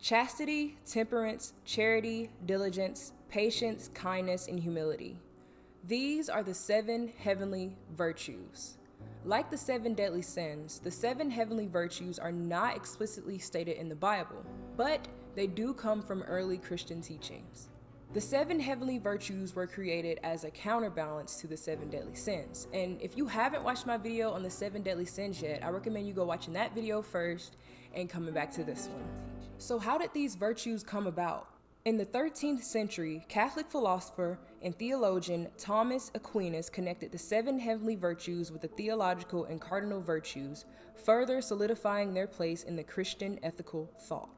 Chastity, temperance, charity, diligence, patience, kindness, and humility. These are the 7 heavenly virtues. Like the 7 deadly sins, the 7 heavenly virtues are not explicitly stated in the Bible, but they do come from early Christian teachings. The 7 heavenly virtues were created as a counterbalance to the 7 deadly sins. And if you haven't watched my video on the 7 deadly sins yet, I recommend you go watching that video first and coming back to this one. So how did these virtues come about? In the 13th century, Catholic philosopher and theologian Thomas Aquinas connected the 7 heavenly virtues with the theological and cardinal virtues, further solidifying their place in the Christian ethical thought.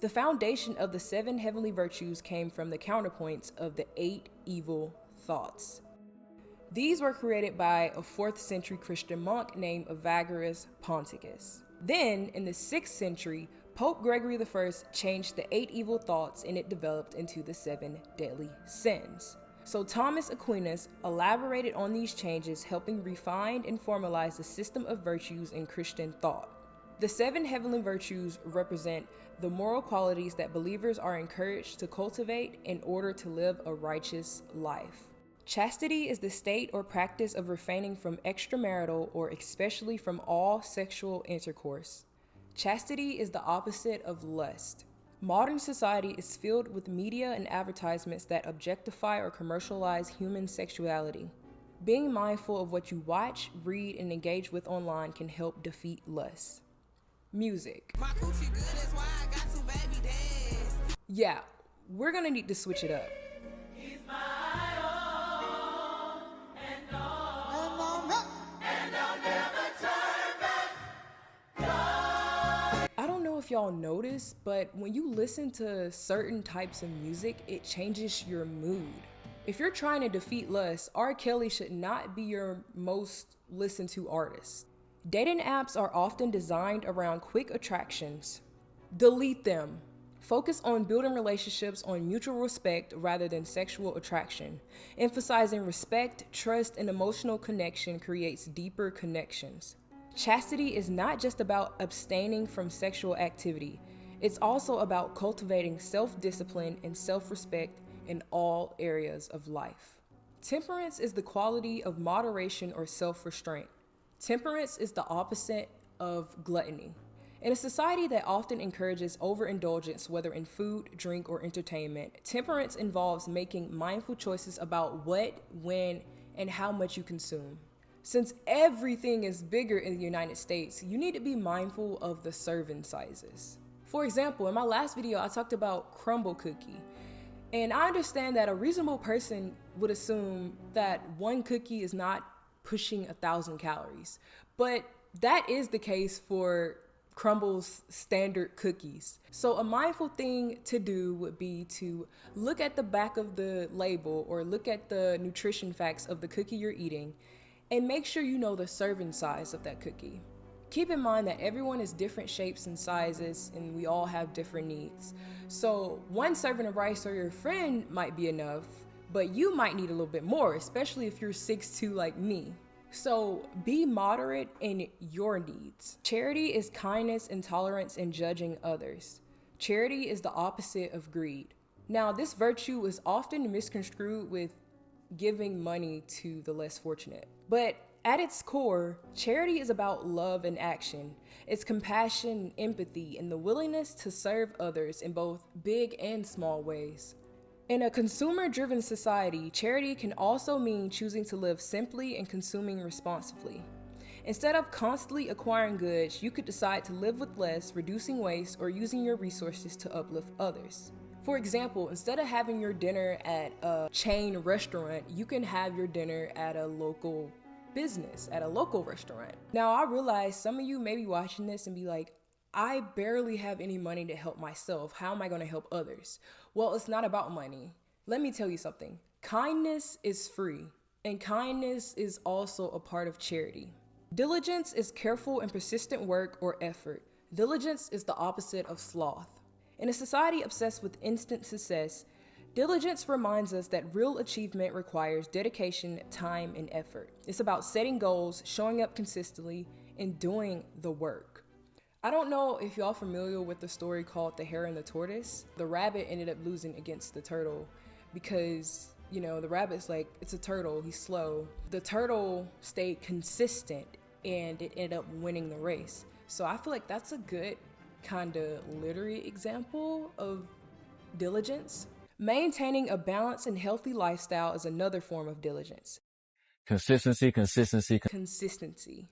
The foundation of the 7 heavenly virtues came from the counterpoints of the 8 evil thoughts. These were created by a 4th century Christian monk named Evagrius Ponticus. Then, in the 6th century, Pope Gregory I changed the 8 evil thoughts and it developed into the 7 deadly sins. So Thomas Aquinas elaborated on these changes, helping refine and formalize the system of virtues in Christian thought. The 7 heavenly virtues represent the moral qualities that believers are encouraged to cultivate in order to live a righteous life. Chastity is the state or practice of refraining from extramarital or especially from all sexual intercourse. Chastity is the opposite of lust. Modern society is filled with media and advertisements that objectify or commercialize human sexuality. Being mindful of what you watch, read, and engage with online can help defeat lust. Music. My coochie good, that's why I got 2 baby dads. Yeah, we're gonna need to switch it up. He's my all and all, and I'll never turn back. I don't know if y'all notice, but when you listen to certain types of music, it changes your mood. If you're trying to defeat lust, R. Kelly should not be your most listened to artist. Dating apps are often designed around quick attractions. Delete them. Focus on building relationships on mutual respect rather than sexual attraction. Emphasizing respect, trust, and emotional connection creates deeper connections. Chastity is not just about abstaining from sexual activity. It's also about cultivating self-discipline and self-respect in all areas of life. Temperance is the quality of moderation or self-restraint. Temperance is the opposite of gluttony. In a society that often encourages overindulgence, whether in food, drink, or entertainment, temperance involves making mindful choices about what, when, and how much you consume. Since everything is bigger in the United States, you need to be mindful of the serving sizes. For example, in my last video, I talked about crumble cookie. And I understand that a reasonable person would assume that one cookie is not pushing 1,000 calories. But that is the case for Crumble's standard cookies. So a mindful thing to do would be to look at the back of the label or look at the nutrition facts of the cookie you're eating and make sure you know the serving size of that cookie. Keep in mind that everyone is different shapes and sizes and we all have different needs. So one serving of rice for your friend might be enough, but you might need a little bit more, especially if you're 6'2" like me. So be moderate in your needs. Charity is kindness and tolerance in judging others. Charity is the opposite of greed. Now, this virtue is often misconstrued with giving money to the less fortunate. But at its core, charity is about love and action. It's compassion, empathy, and the willingness to serve others in both big and small ways. In a consumer-driven society, charity can also mean choosing to live simply and consuming responsibly. Instead of constantly acquiring goods, you could decide to live with less, reducing waste, or using your resources to uplift others. For example, instead of having your dinner at a chain restaurant, you can have your dinner at a local business, at a local restaurant. Now, I realize some of you may be watching this and be like, I barely have any money to help myself. How am I going to help others? Well, it's not about money. Let me tell you something. Kindness is free, and kindness is also a part of charity. Diligence is careful and persistent work or effort. Diligence is the opposite of sloth. In a society obsessed with instant success, diligence reminds us that real achievement requires dedication, time, and effort. It's about setting goals, showing up consistently, and doing the work. I don't know if y'all familiar with the story called The Hare and the Tortoise. The rabbit ended up losing against the turtle because, the rabbit's like, it's a turtle, he's slow. The turtle stayed consistent and it ended up winning the race. So I feel like that's a good kind of literary example of diligence. Maintaining a balanced and healthy lifestyle is another form of diligence. Consistency. Consistency.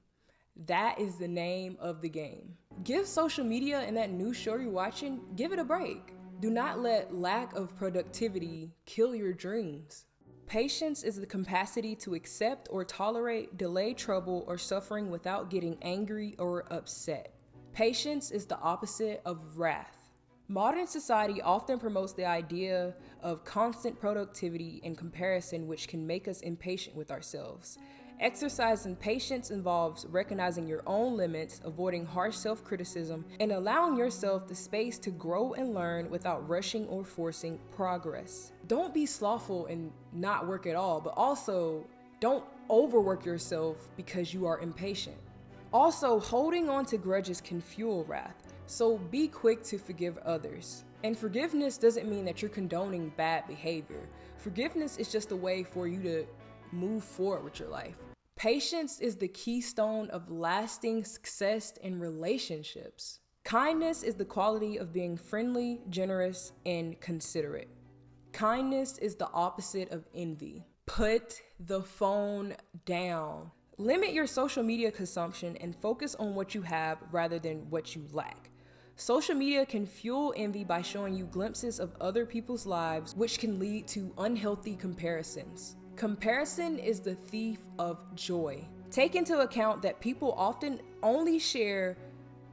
That is the name of the game. Give social media and that new show you're watching, give it a break. Do not let lack of productivity kill your dreams. Patience is the capacity to accept or tolerate delayed trouble or suffering without getting angry or upset. Patience is the opposite of wrath. Modern society often promotes the idea of constant productivity and comparison, which can make us impatient with ourselves. Exercising patience involves recognizing your own limits, avoiding harsh self-criticism, and allowing yourself the space to grow and learn without rushing or forcing progress. Don't be slothful and not work at all, but also don't overwork yourself because you are impatient. Also, holding on to grudges can fuel wrath, so be quick to forgive others. And forgiveness doesn't mean that you're condoning bad behavior. Forgiveness is just a way for you to move forward with your life. Patience is the keystone of lasting success in relationships. Kindness is the quality of being friendly, generous, and considerate. Kindness is the opposite of envy. Put the phone down. Limit your social media consumption and focus on what you have rather than what you lack. Social media can fuel envy by showing you glimpses of other people's lives, which can lead to unhealthy comparisons. Comparison is the thief of joy. Take into account that people often only share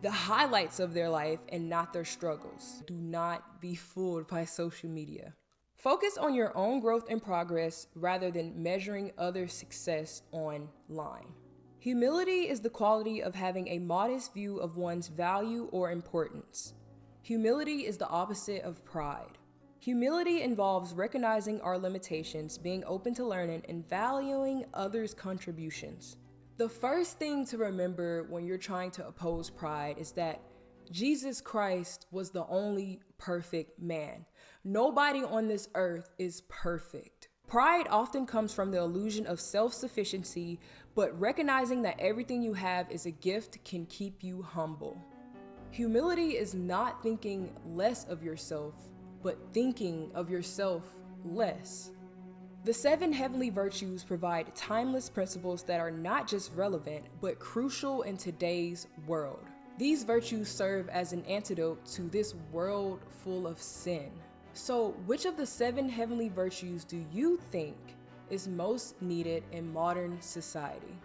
the highlights of their life and not their struggles. Do not be fooled by social media. Focus on your own growth and progress rather than measuring others' success online. Humility is the quality of having a modest view of one's value or importance. Humility is the opposite of pride. Humility involves recognizing our limitations, being open to learning, and valuing others' contributions. The first thing to remember when you're trying to oppose pride is that Jesus Christ was the only perfect man. Nobody on this earth is perfect. Pride often comes from the illusion of self-sufficiency, but recognizing that everything you have is a gift can keep you humble. Humility is not thinking less of yourself, but thinking of yourself less. The 7 heavenly virtues provide timeless principles that are not just relevant, but crucial in today's world. These virtues serve as an antidote to this world full of sin. So, which of the 7 heavenly virtues do you think is most needed in modern society?